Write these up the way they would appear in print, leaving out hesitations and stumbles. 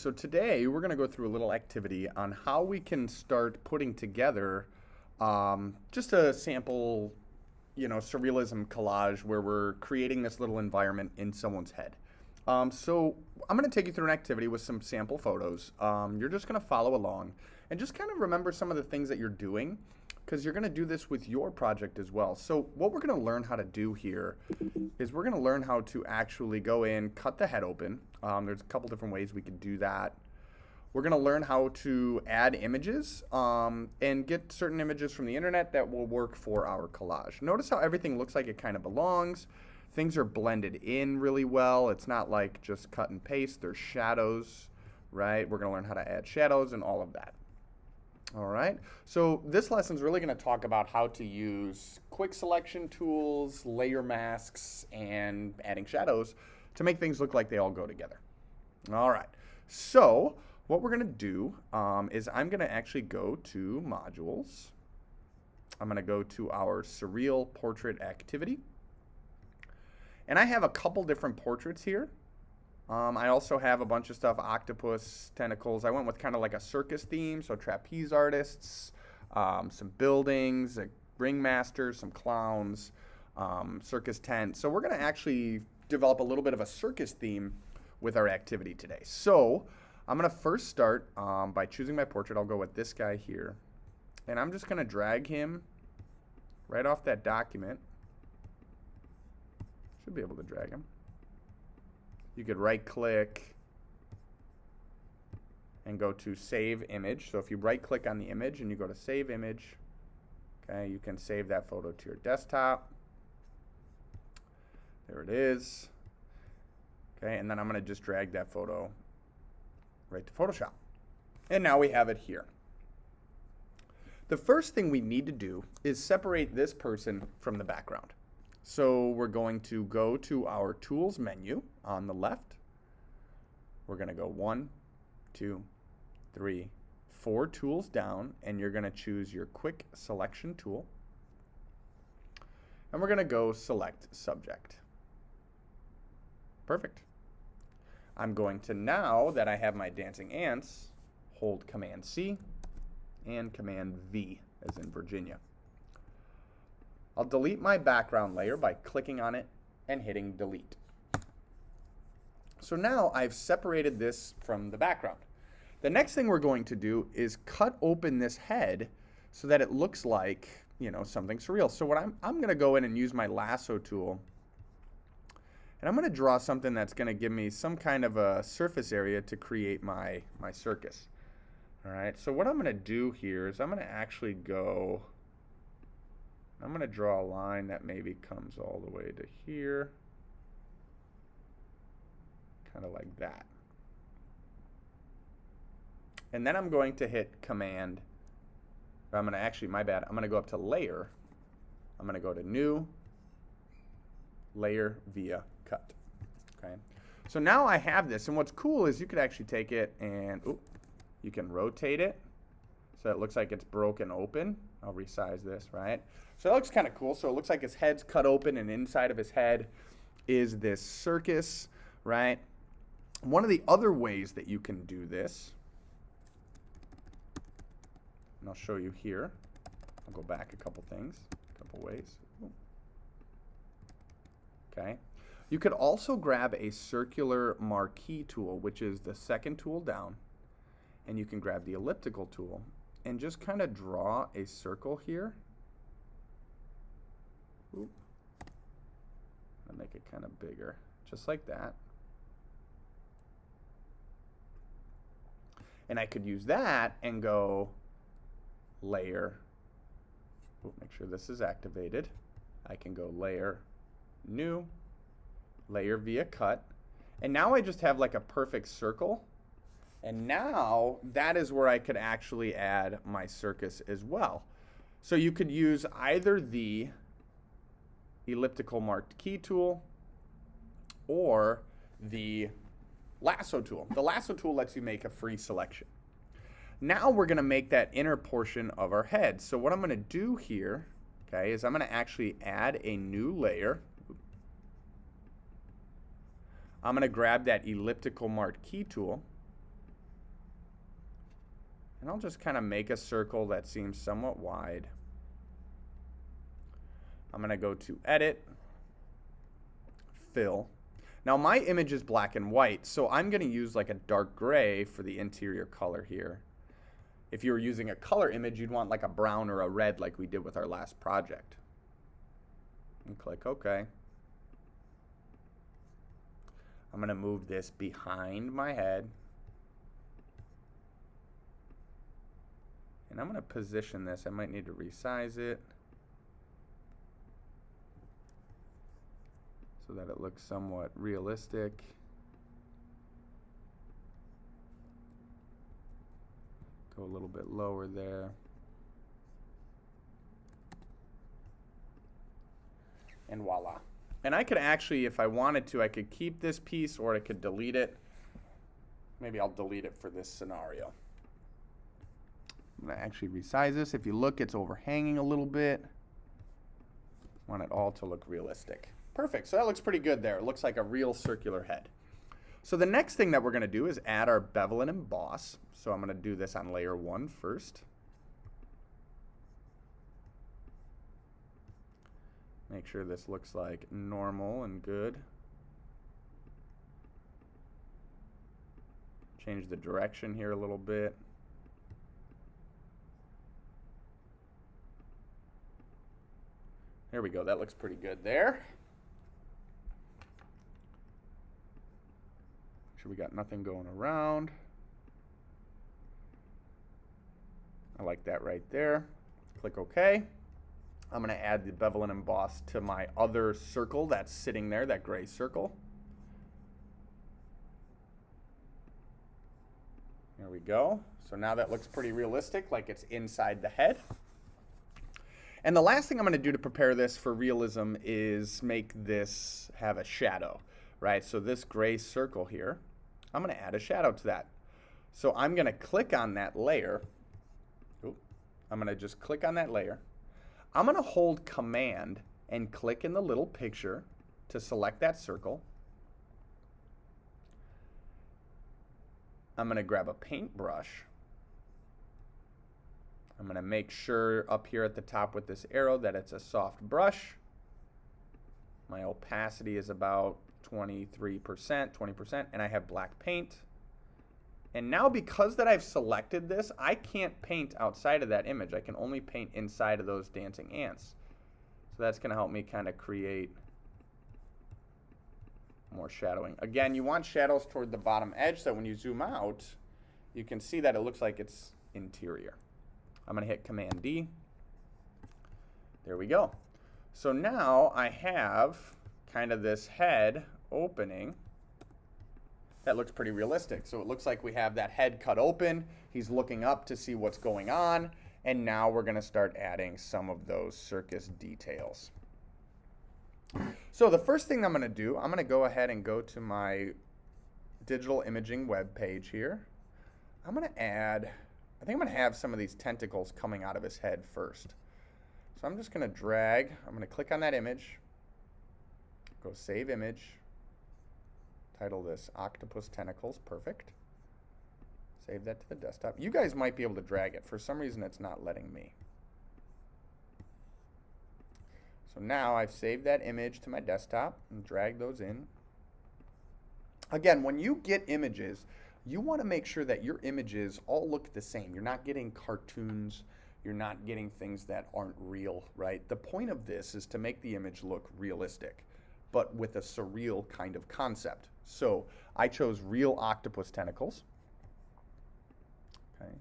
So today we're going to go through a little activity on how we can start putting together just a sample, surrealism collage where we're creating this little environment in someone's head. So I'm going to take you through an activity with some sample photos. You're just going to follow along and just kind of remember some of the things that you're doing because you're going to do this with your project as well. So what we're going to learn how to do here is we're going to learn how to actually go in, cut the head open. There's a couple different ways we could do that. We're going to learn how to add images and get certain images from the internet that will work for our collage. Notice how everything looks like it kind of belongs. Things are blended in really well. It's not like just cut and paste. There's shadows, right? We're going to learn how to add shadows and all of that. All right, so this lesson is really going to talk about how to use quick selection tools, layer masks, and adding shadows to make things look like they all go together. All right, so what we're going to do is I'm going to actually go to modules. I'm going to go to our Surreal Portrait Activity. And I have a couple different portraits here. I also have a bunch of stuff, octopus, tentacles. I went with kind of like a circus theme, so trapeze artists, some buildings, a ringmaster, some clowns, circus tent. So we're going to actually develop a little bit of a circus theme with our activity today. So I'm going to first start by choosing my portrait. I'll go with this guy here. And I'm just going to drag him right off that document. Should be able to drag him. You could right click and go to save image. So if you right click on the image and you go to save image, okay, you can save that photo to your desktop. There it is. Okay, and then I'm going to just drag that photo right to Photoshop. And now we have it here. The first thing we need to do is separate this person from the background. So we're going to go to our tools menu on the left. We're going to go 1, 2, 3, 4 tools down, and you're going to choose your quick selection tool. And we're going to go select subject. Perfect. I'm going to, now that I have my dancing ants, hold Command C and Command V as in Virginia. I'll delete my background layer by clicking on it and hitting delete. So now I've separated this from the background. The next thing we're going to do is cut open this head so that it looks like, something surreal. So what I'm going to go in and use my lasso tool, and I'm going to draw something that's going to give me some kind of a surface area to create my circus. All right, so what I'm going to do here is I'm going to actually go, I'm going to draw a line that maybe comes all the way to here, kind of like that. And then I'm going to hit Command, I'm going to actually, my bad, I'm going to go up to Layer. I'm going to go to New, Layer via Cut. Okay. So now I have this, and what's cool is you could actually take it and, you can rotate it so it looks like it's broken open. I'll resize this, right? So it looks kind of cool. So it looks like his head's cut open, and inside of his head is this circus, right? One of the other ways that you can do this, and I'll show you here. I'll go back a couple things, a couple ways. Okay. You could also grab a circular marquee tool, which is the second tool down, and you can grab the elliptical tool and just kind of draw a circle here. Oop. I'll make it kind of bigger, just like that. And I could use that and go layer. Make sure this is activated. I can go layer, new, layer via cut. And now I just have like a perfect circle. And now that is where I could actually add my circus as well. So you could use either the elliptical marquee tool or the lasso tool. The lasso tool lets you make a free selection. Now we're going to make that inner portion of our head. So what I'm going to do here, okay, is I'm going to actually add a new layer. I'm going to grab that elliptical marquee tool, And I'll just kind of make a circle that seems somewhat wide. I'm going to go to Edit, Fill. Now my image is black and white, so I'm going to use like a dark gray for the interior color here. If you were using a color image, you'd want like a brown or a red like we did with our last project. And click OK. I'm going to move this behind my head. And I'm going to position this. I might need to resize it so that it looks somewhat realistic. Go a little bit lower there. And voila. And I could actually, if I wanted to, I could keep this piece or I could delete it. Maybe I'll delete it for this scenario. I'm going to actually resize this. If you look, it's overhanging a little bit. Want it all to look realistic. Perfect. So that looks pretty good there. It looks like a real circular head. So the next thing that we're going to do is add our bevel and emboss. So I'm going to do this on layer 1 first. Make sure this looks like normal and good. Change the direction here a little bit. There we go. That looks pretty good there. Make sure we got nothing going around. I like that right there. Click OK. I'm going to add the bevel and emboss to my other circle that's sitting there, that gray circle. There we go. So now that looks pretty realistic, like it's inside the head. And the last thing I'm going to do to prepare this for realism is make this have a shadow, right? So this gray circle here, I'm going to add a shadow to that. So I'm going to click on that layer. I'm going to just click on that layer. I'm going to hold Command and click in the little picture to select that circle. I'm going to grab a paintbrush. I'm going to make sure up here at the top with this arrow that it's a soft brush. My opacity is about 20%, and I have black paint. And now because that I've selected this, I can't paint outside of that image. I can only paint inside of those dancing ants. So that's going to help me kind of create more shadowing. Again, you want shadows toward the bottom edge so when you zoom out, you can see that it looks like it's interior. I'm going to hit Command D. There we go. So now I have kind of this head opening. That looks pretty realistic. So it looks like we have that head cut open. He's looking up to see what's going on. And now we're going to start adding some of those circus details. So the first thing I'm going to do, I'm going to go ahead and go to my digital imaging web page here. I'm going to add, I think I'm going to have some of these tentacles coming out of his head first. So I'm just going to drag, I'm going to click on that image, go Save Image. Title this Octopus Tentacles. Perfect. Save that to the desktop. You guys might be able to drag it. For some reason, it's not letting me. So now I've saved that image to my desktop and drag those in. Again, when you get images, you want to make sure that your images all look the same. You're not getting cartoons. You're not getting things that aren't real, right? The point of this is to make the image look realistic, but with a surreal kind of concept. So I chose real octopus tentacles. Okay.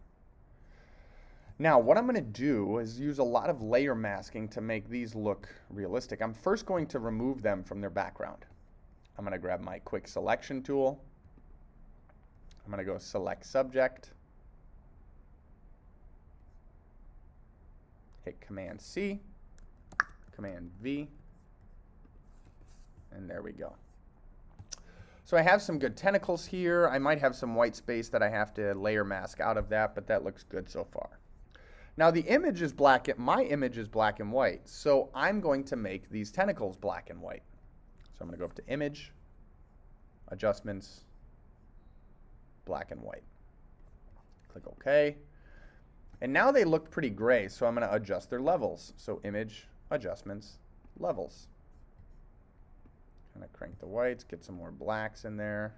Now what I'm going to do is use a lot of layer masking to make these look realistic. I'm first going to remove them from their background. I'm going to grab my quick selection tool. I'm going to go select subject. Hit Command C, Command V. And there we go. So I have some good tentacles here. I might have some white space that I have to layer mask out of that, but that looks good so far. Now the image is black, my image is black and white, so I'm going to make these tentacles black and white. So I'm going to go up to Image, Adjustments, Black and White. Click OK. And now they look pretty gray, so I'm going to adjust their levels. So image, adjustments, levels. Kind of crank the whites, get some more blacks in there.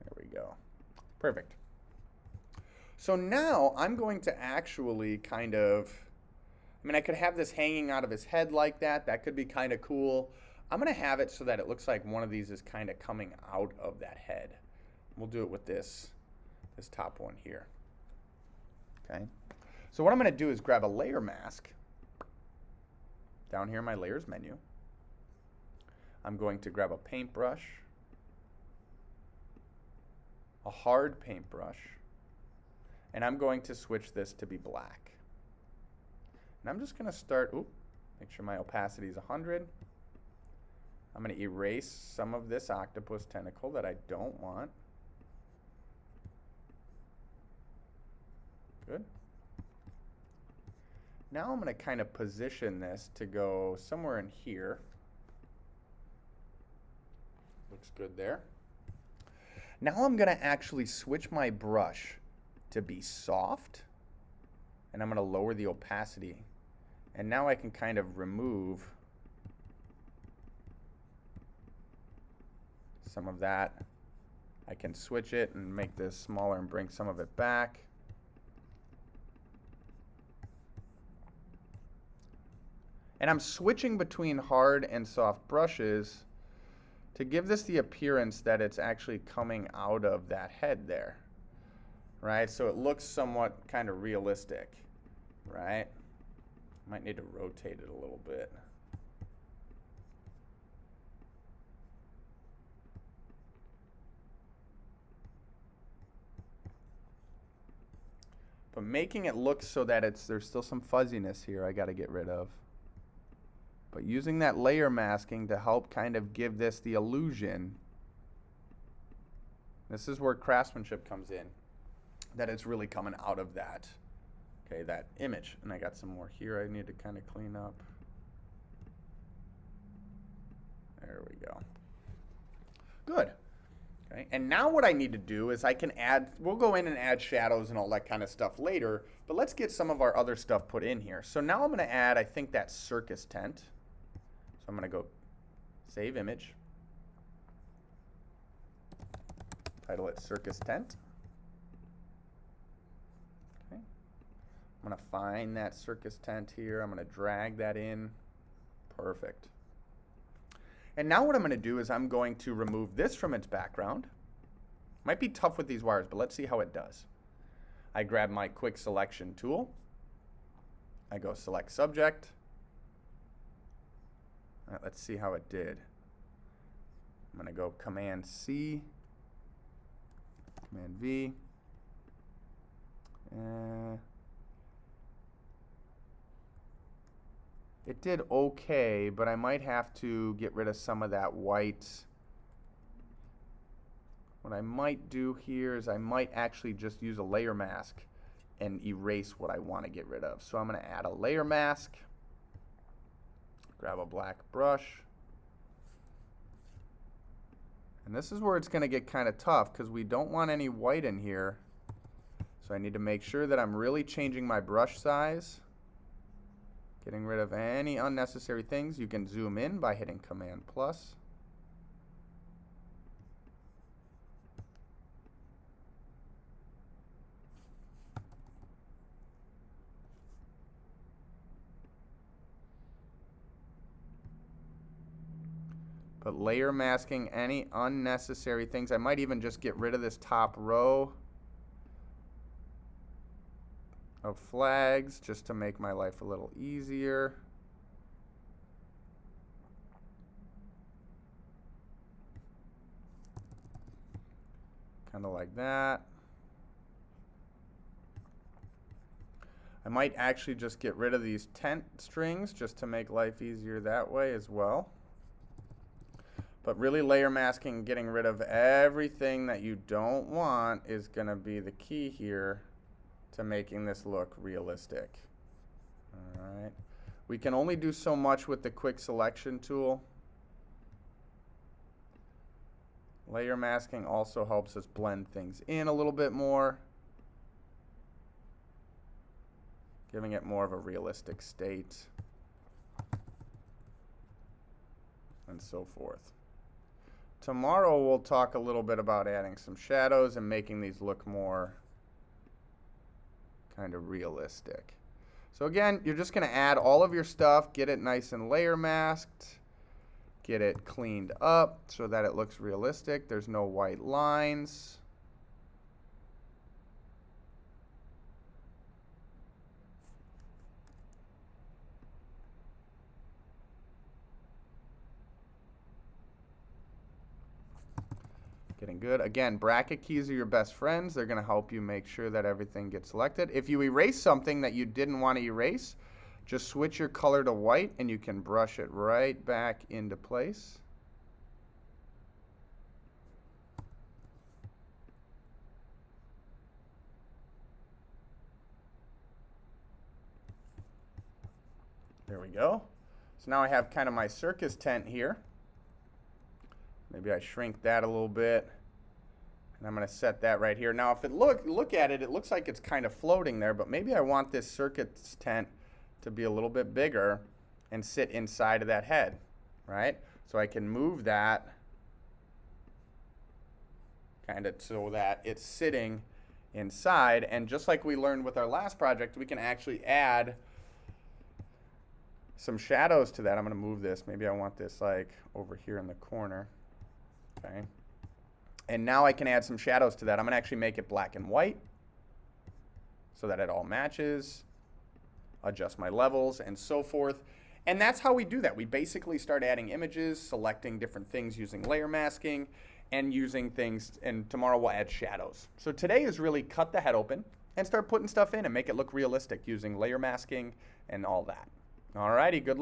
There we go. Perfect. So now I'm going to actually kind of, I mean, I could have this hanging out of his head like that. That could be kind of cool. I'm going to have it so that it looks like one of these is kind of coming out of that head. We'll do it with this top one here. Okay. So what I'm going to do is grab a layer mask down here in my layers menu. I'm going to grab a paintbrush, a hard paintbrush, and I'm going to switch this to be black. And I'm just going to start, make sure my opacity is 100. I'm going to erase some of this octopus tentacle that I don't want. Good. Now I'm going to kind of position this to go somewhere in here. Looks good there. Now I'm going to actually switch my brush to be soft, and I'm going to lower the opacity. And now I can kind of remove some of that. I can switch it and make this smaller and bring some of it back. And I'm switching between hard and soft brushes to give this the appearance that it's actually coming out of that head there, right? So it looks somewhat kind of realistic, right? Might need to rotate it a little bit. But making it look so that there's still some fuzziness here I got to get rid of. But using that layer masking to help kind of give this the illusion. This is where craftsmanship comes in, that it's really coming out of that, okay, that image. And I got some more here I need to kind of clean up. There we go. Good. Okay, and now what I need to do is I can add, we'll go in and add shadows and all that kind of stuff later, but let's get some of our other stuff put in here. So now I'm going to add, I think, that circus tent. So I'm going to go save image, title it circus tent. Okay. I'm going to find that circus tent here. I'm going to drag that in. Perfect. And now what I'm going to do is I'm going to remove this from its background. Might be tough with these wires, but let's see how it does. I grab my quick selection tool. I go select subject. All right, let's see how it did. I'm going to go Command C, Command V. It did okay, but I might have to get rid of some of that white. What I might do here is I might actually just use a layer mask and erase what I want to get rid of. So I'm going to add a layer mask, grab a black brush, and this is where it's going to get kind of tough because we don't want any white in here. So I need to make sure that I'm really changing my brush size. Getting rid of any unnecessary things. You can zoom in by hitting Command+. But layer masking any unnecessary things. I might even just get rid of this top row of flags just to make my life a little easier. Kind of like that. I might actually just get rid of these tent strings just to make life easier that way as well. But really layer masking, getting rid of everything that you don't want is going to be the key here to making this look realistic. All right. We can only do so much with the quick selection tool. Layer masking also helps us blend things in a little bit more, giving it more of a realistic state, and so forth. Tomorrow we'll talk a little bit about adding some shadows and making these look more kind of realistic. So again, you're just going to add all of your stuff, get it nice and layer masked, get it cleaned up so that it looks realistic. There's no white lines. Getting good. Again, bracket keys are your best friends. They're going to help you make sure that everything gets selected. If you erase something that you didn't want to erase, just switch your color to white and you can brush it right back into place. There we go. So now I have kind of my circus tent here. Maybe I shrink that a little bit. And I'm going to set that right here. Now, if it look at it, it looks like it's kind of floating there, but maybe I want this circus tent to be a little bit bigger and sit inside of that head, right? So I can move that kind of so that it's sitting inside. And just like we learned with our last project, we can actually add some shadows to that. I'm going to move this. Maybe I want this like over here in the corner. Okay. And now I can add some shadows to that. I'm going to actually make it black and white so that it all matches, adjust my levels, and so forth. And that's how we do that. We basically start adding images, selecting different things using layer masking, and using things, and tomorrow we'll add shadows. So today is really cut the head open and start putting stuff in and make it look realistic using layer masking and all that. All righty, good luck.